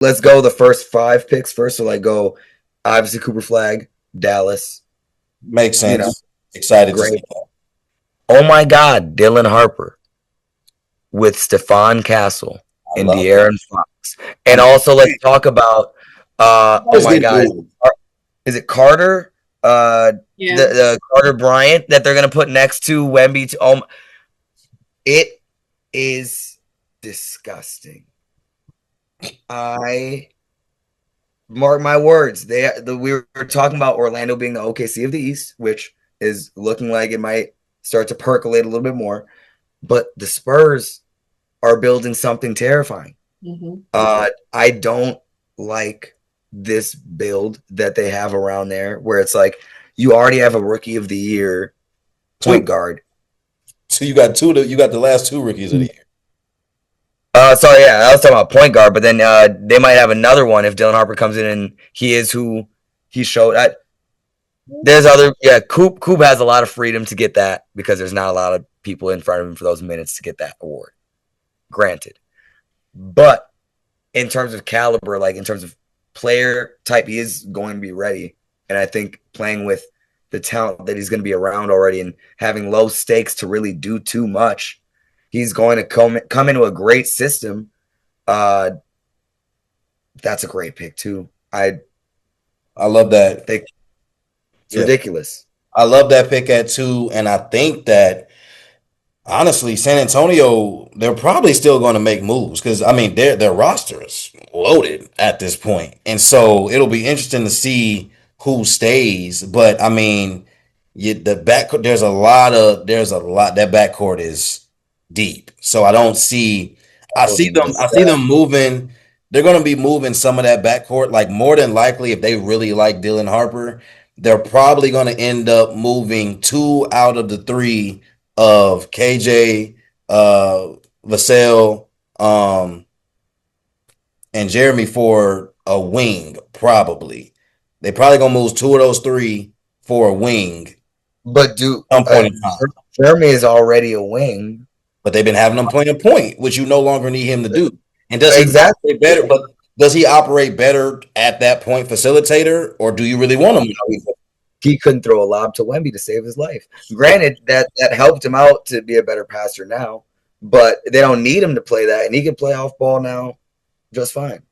let's go the first 5 picks first. So like go obviously Cooper Flag, Dallas, Makes you know, sense. Excited to see great. that. Oh my God, Dylan Harper with Stephon Castle I and love it. De'Aaron Fox. And I'm also let's talk about oh always my getting God, moved. is it Carter? Yeah. The Carter Bryant that they're gonna put next to Wemby to it is disgusting. I mark my words. We were talking about Orlando being the OKC of the East, which is looking like it might start to percolate a little bit more. But the Spurs are building something terrifying. Mm-hmm. I don't like this build that they have around there, where it's like you already have a rookie of the year point Two. guard. So you got two. You got the last two rookies of the year. Sorry, yeah, I was talking about point guard, but then they might have another one if Dylan Harper comes in and he is who he showed. There's other, yeah. Coop has a lot of freedom to get that because there's not a lot of people in front of him for those minutes to get that award. Granted, but in terms of caliber, like in terms of player type, he is going to be ready, and I think playing with the talent that he's going to be around already and having low stakes to really do too much, he's going to come into a great system. Uh, that's a great pick too. I love that. Think it's Yeah, ridiculous. I love that pick at 2, and I think that honestly, San Antonio, they're probably still going to make moves because I mean their roster is loaded at this point, and so it'll be interesting to see who stays. But I mean, the back there's a lot that backcourt is deep, so I don't see. I see them moving. They're going to be moving some of that backcourt. Like more than likely, if they really like Dylan Harper, they're probably going to end up moving 2 out of the 3 of KJ, Vassell, and Jeremy for a wing, probably. They probably gonna move 2 of those 3 for a wing But do at some point in time. Jeremy is already a wing. But they've been having him playing a point, which you no longer need him to do. And does he Exactly. operate better? But does he operate better at that point, facilitator, or do you really want him? He couldn't throw a lob to Wemby to save his life. Granted, that helped him out to be a better passer now, but they don't need him to play that, and he can play off ball now just fine.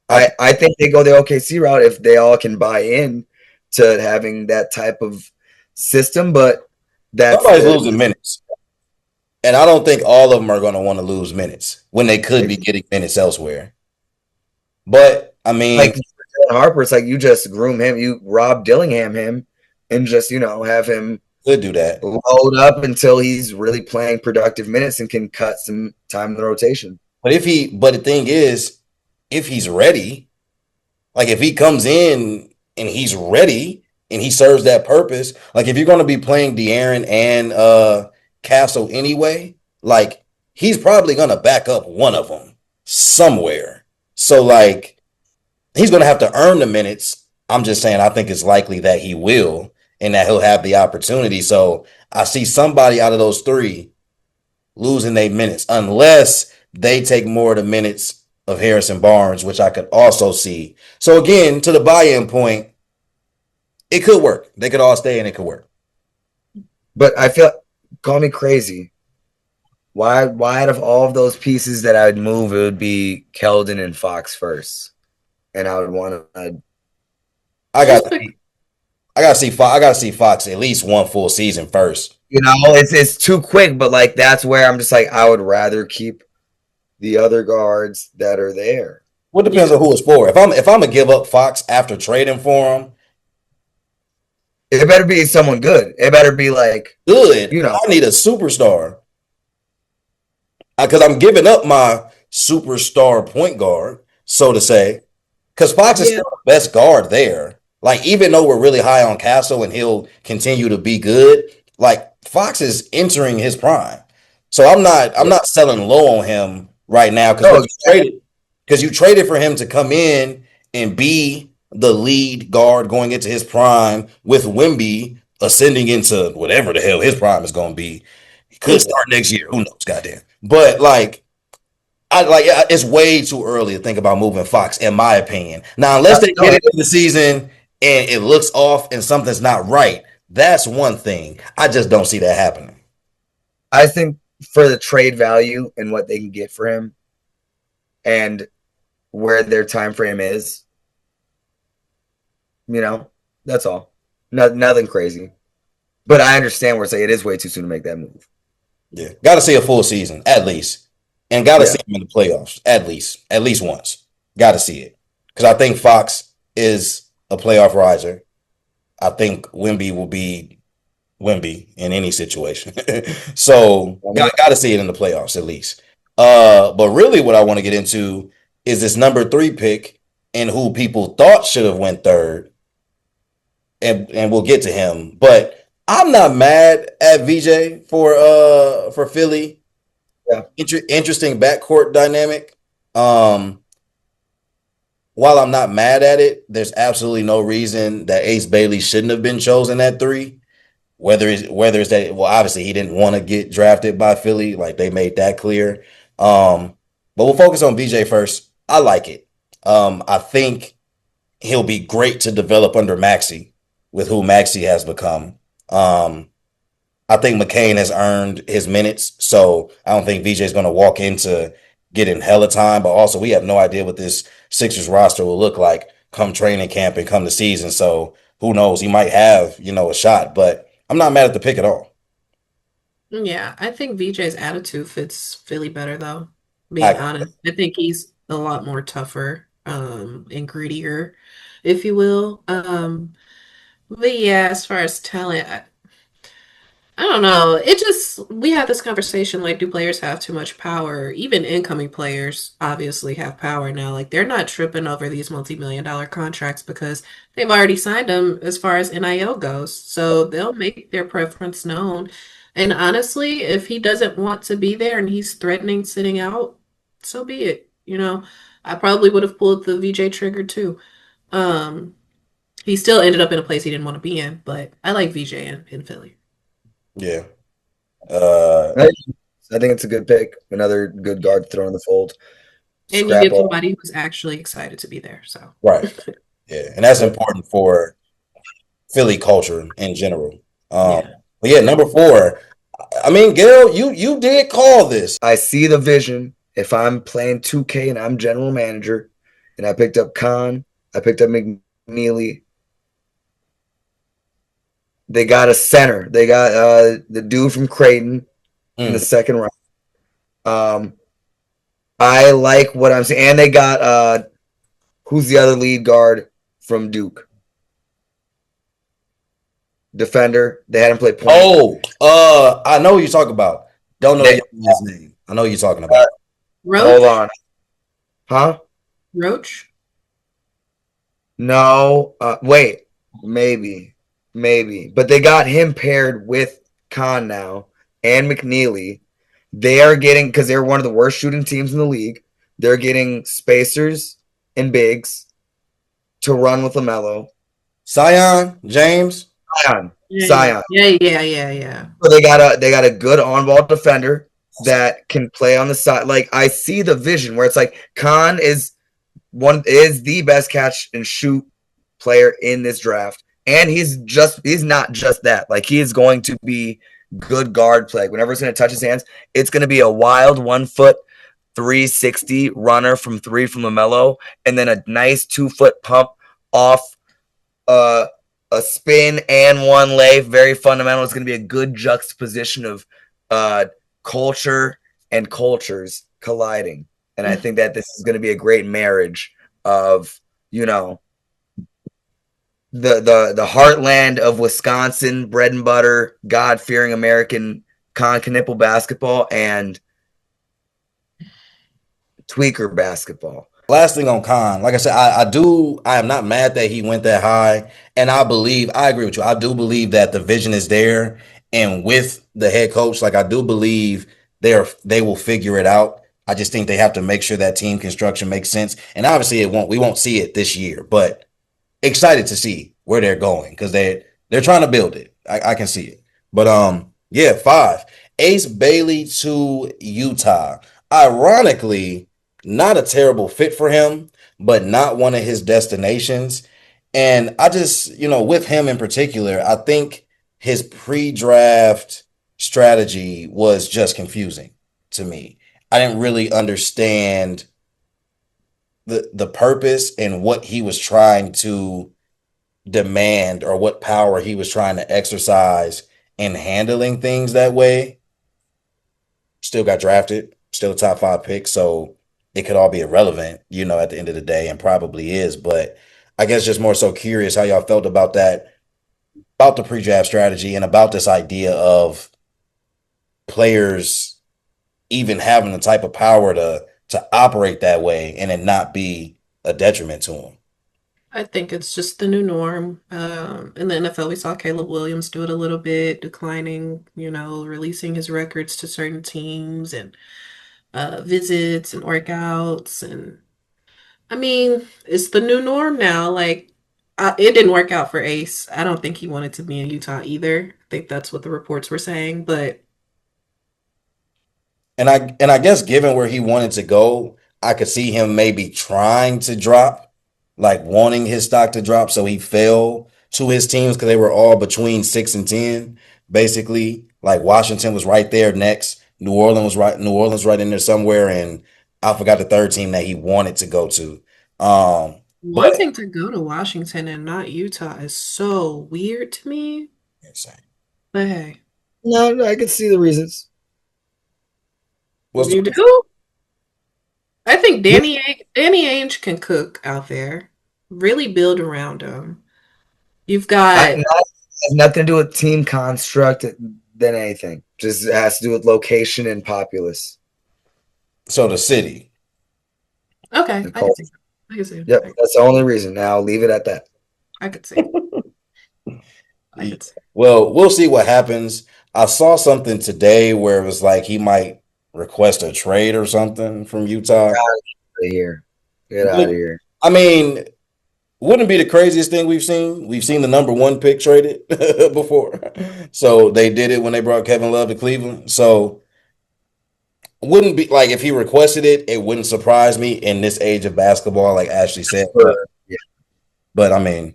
I think they go the OKC route if they all can buy in to having that type of system, but that's Somebody's losing minutes. And I don't think all of them are going to want to lose minutes when they could be getting minutes elsewhere. But I mean, like Harper. It's like you just groom him, you Rob Dillingham him, and just have him could do that. Load up until he's really playing productive minutes and can cut some time in the rotation. But the thing is, if he's ready, like if he comes in and he's ready and he serves that purpose, like if you're going to be playing De'Aaron and Castle anyway, like he's probably going to back up one of them somewhere. So like he's going to have to earn the minutes. I'm just saying I think it's likely that he will and that he'll have the opportunity. So I see somebody out of those 3 losing their minutes unless they take more of the minutes of Harrison Barnes, which I could also see. So again, to the buy-in point, it could work. They could all stay and it could work. But I feel, call me crazy. Why out of all of those pieces that I would move, it would be Keldon and Fox first, and I would want to. I got to see Fox at least one full season first. It's too quick, but like that's where I'm just like I would rather keep the other guards that are there. Well, it depends on who it's for. If I'm gonna give up Fox after trading for him, it better be someone good. It better be like good. I need a superstar because I'm giving up my superstar point guard, so to say. Because Fox is still the best guard there. Like even though we're really high on Castle and he'll continue to be good, like Fox is entering his prime. So I'm not selling low on him right now because you traded for him to come in and be the lead guard going into his prime with Wemby ascending into whatever the hell his prime is going to be. He could start next year. Who knows? Goddamn. But like, it's way too early to think about moving Fox, in my opinion. Now, unless they No, get into the season and it looks off and something's not right, that's one thing. I just don't see that happening. I think for the trade value and what they can get for him and where their time frame is, you know, that's all. Nothing crazy. But I understand where it's like it is way too soon to make that move. Yeah, got to see a full season at least, and got to see Yeah. him in the playoffs at least once. Got to see it because I think Fox is a playoff riser. I think Wemby will be Wemby in any situation. So got to see it in the playoffs at least. But really, what I want to get into is this number 3 pick and who people thought should have went third, and we'll get to him. But I'm not mad at VJ for Philly. Yeah. Interesting backcourt dynamic. While I'm not mad at it, there's absolutely no reason that Ace Bailey shouldn't have been chosen at 3. Whether it's that, well, obviously he didn't want to get drafted by Philly, like they made that clear. But we'll focus on VJ first. I like it. I think he'll be great to develop under Maxey, with who Maxey has become. I think McCain has earned his minutes, so I don't think VJ is going to walk into getting hella time. But also, we have no idea what this Sixers roster will look like come training camp and come the season. So who knows? He might have, a shot. But I'm not mad at the pick at all. Yeah, I think VJ's attitude fits Philly better though, being I, honest. I think he's a lot more tougher, and grittier, if you will. But yeah, as far as talent, I don't know. It just, we had this conversation like, do players have too much power? Even incoming players obviously have power now. Like, they're not tripping over these multi-million dollar contracts because they've already signed them as far as NIL goes. So they'll make their preference known. And honestly, if he doesn't want to be there and he's threatening sitting out, so be it. I probably would have pulled the VJ trigger too. Um, he still ended up in a place he didn't want to be in, but I like VJ in Philly. yeah. Uh, I think it's a good pick. Another good guard thrown in the fold. And you Scrap get all. somebody who's actually excited to be there. So right. Yeah. And that's important for Philly culture in general. yeah. But yeah, number 4. I mean, Gail, you did call this. I see the vision. If I'm playing 2K and I'm general manager, and I picked up Kon, I picked up McNeely. They got a center. They got the dude from Creighton in the second round. I like what I'm seeing, and they got who's the other lead guard from Duke? Defender. They had him play point. I know what you're talking about. Don't know his name. I know what you're talking about. Hold Roach? on. Huh? Roach? No. Wait. Maybe. But they got him paired with Kon now and McNeely. They are getting, because they're one of the worst shooting teams in the league, they're getting spacers and bigs to run with LaMelo. Zion, James. Zion. Yeah. So they got a good on-ball defender that can play on the side. Like, I see the vision where it's like Kon is the best catch and shoot player in this draft. And he's not just that. Like, he is going to be good guard play. Whenever it's going to touch his hands, it's going to be a wild 1 foot 360 runner from 3 from LaMelo, and then a nice 2 foot pump off a spin and one lay. Very fundamental. It's going to be a good juxtaposition of culture and cultures colliding. And I think that this is going to be a great marriage of, the heartland of Wisconsin, bread and butter, God-fearing American Kon Knueppel basketball and tweaker basketball. Last thing on Kon, like I said, I am not mad that he went that high. And I agree with you. I do believe that the vision is there. And with the head coach, like I do believe they will figure it out. I just think they have to make sure that team construction makes sense. And obviously we won't see it this year, but excited to see where they're going because they're trying to build it. I can see it. But yeah, 5. Ace Bailey to Utah. ironically, not a terrible fit for him, but not one of his destinations. And I just, with him in particular, I think his pre-draft strategy was just confusing to me. I didn't really understand the purpose and what he was trying to demand or what power he was trying to exercise in handling things that way. Still got drafted, still a top 5 pick, so it could all be irrelevant, at the end of the day, and probably is. But I guess just more so curious how y'all felt about that, about the pre-draft strategy, and about this idea of players even having the type of power to operate that way and it not be a detriment to them. I think it's just the new norm. In the NFL, we saw Caleb Williams do it a little bit, declining, releasing his records to certain teams and visits and workouts. And I mean, it's the new norm now. Like, it didn't work out for Ace. I don't think he wanted to be in Utah either. I think that's what the reports were saying. But And I guess given where he wanted to go, I could see him maybe trying to drop, like wanting his stock to drop, so he fell to his teams because they were all between 6 and 10, basically. Like Washington was right there next. New Orleans right in there somewhere, and I forgot the third team that he wanted to go to. But wanting to go to Washington and not Utah is so weird to me. But hey, No, I can see the reasons. what's you the do? I think Danny Ainge can cook out there. Really build around him. You've got Has nothing to do with team construct than anything. Just has to do with location and populace. so the city? okay. The I can cult. see. I can see. Yep, that's the only reason. Now I'll leave it at that. I could see. I could see. Well, we'll see what happens. I saw something today where it was like he might request a trade or something from Utah. Get out of here. Get out of But, here. I mean, wouldn't be the craziest thing we've seen. We've seen the number one pick traded before. So they did it when they brought Kevin Love to Cleveland. So wouldn't be like if he requested it, it wouldn't surprise me in this age of basketball, like Ashley said. Yeah. But I mean,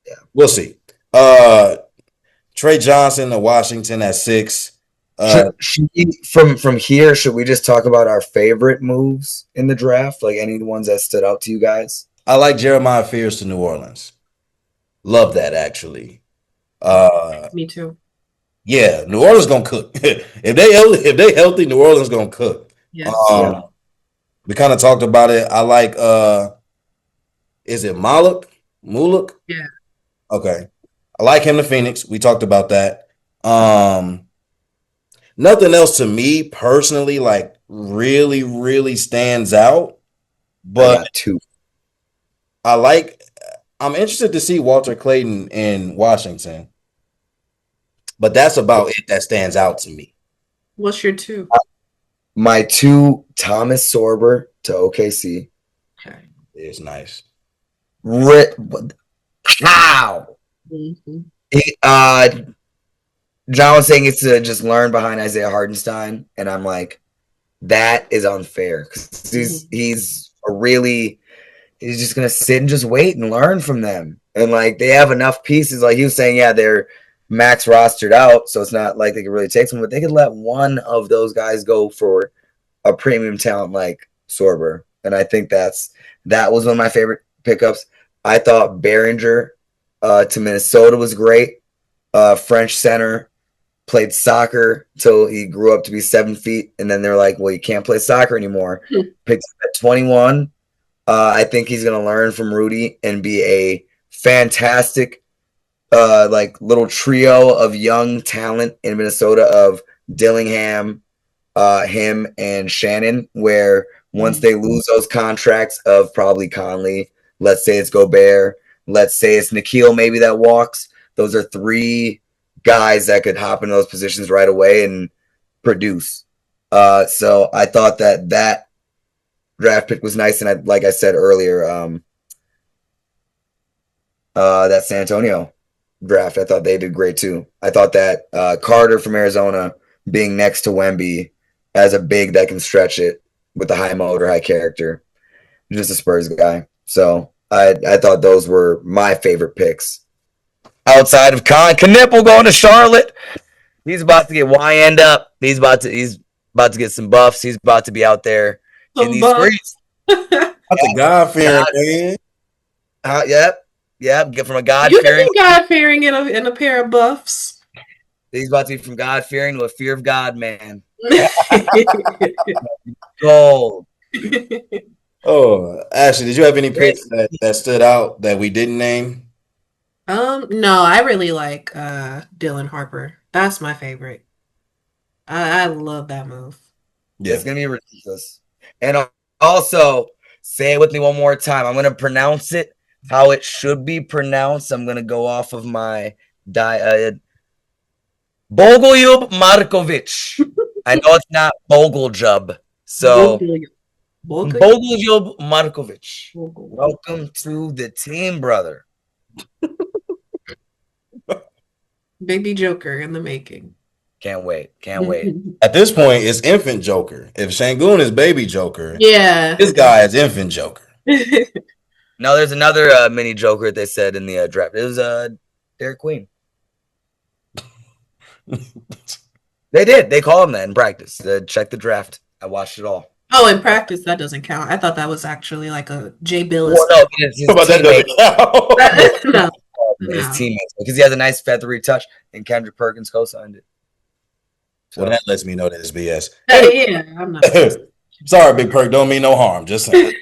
Yeah. we'll see. Trey Johnson to Washington at 6. Should we, from here, should we just talk about our favorite moves in the draft? Like any ones that stood out to you guys? I like Jeremiah Fears to New Orleans. Love that actually. Uh, Me too. yeah, New Orleans gonna cook. If they healthy, New Orleans gonna cook. Yes. Yeah. We kind of talked about it. I like is it Maluk? Muluk? Yeah. Okay. I like him to Phoenix. We talked about that. Nothing else to me personally like really, really stands out. I But got two. I'm interested to see Walter Clayton in Washington. But that's about it that stands out to me. What's your two? My two, Thomas Sorber to OKC. Okay. It's nice. How? Mm-hmm. John was saying it's to just learn behind Isaiah Hardenstein, and I'm like, that is unfair. 'Cause he's just gonna sit and just wait and learn from them. And like they have enough pieces. Like he was saying, yeah, they're max rostered out, so it's not like they could really take someone, but they could let one of those guys go for a premium talent like Sorber. And I think that was one of my favorite pickups. I thought Behringer to Minnesota was great. French center, played soccer till he grew up to be 7 feet, and then they're like, well, you can't play soccer anymore. Picked up at 21. I think he's going to learn from Rudy and be a fantastic like little trio of young talent in Minnesota of Dillingham, him, and Shannon, where once they lose those contracts of probably Conley, let's say it's Gobert, let's say it's Nikhil maybe that walks, those are three guys that could hop into those positions right away and produce. So I thought that draft pick was nice, and like I said earlier, that San Antonio draft, I thought they did great too. I thought that Carter from Arizona being next to Wemby as a big that can stretch it with the high motor, high character. Just a Spurs guy. So I thought those were my favorite picks. Outside of Kon Knueppel going to Charlotte, he's about to get wind up. He's about to get some buffs. He's about to be out there in Some these streets. That's a God-fearing man. Yep. Get from a You God-fearing. can be God-fearing in a pair of buffs. He's about to be from God-fearing to a fear of God man. Gold. Oh, Ashley, did you have any picks that stood out that we didn't name? No, I really like Dylan Harper. That's my favorite. I love that move. Yeah. It's gonna be ridiculous. And also, say it with me one more time. I'm gonna pronounce it how it should be pronounced. I'm gonna go off of my Bogoljub Markovic. I know it's not Bogoljub, so Bogoljub Markovic. Welcome to the team, brother. Baby Joker in the making. Can't wait. At this point, it's infant Joker. If Şengün is baby Joker, Yeah. this guy is infant Joker. No, there's another mini Joker they said in the draft. It was Derek Queen. They did. They call him that in practice. Check the draft. I watched it all. Oh, in practice, that doesn't count. I thought that was actually like a Jay Billis. Well, no, his But that doesn't count. No. His teammates, because he has a nice feathery touch, and Kendrick Perkins co-signed it. So, Well, that lets me know that it's BS. Yeah, I'm not. Sorry, Big Perk. Don't mean no harm. Just saying.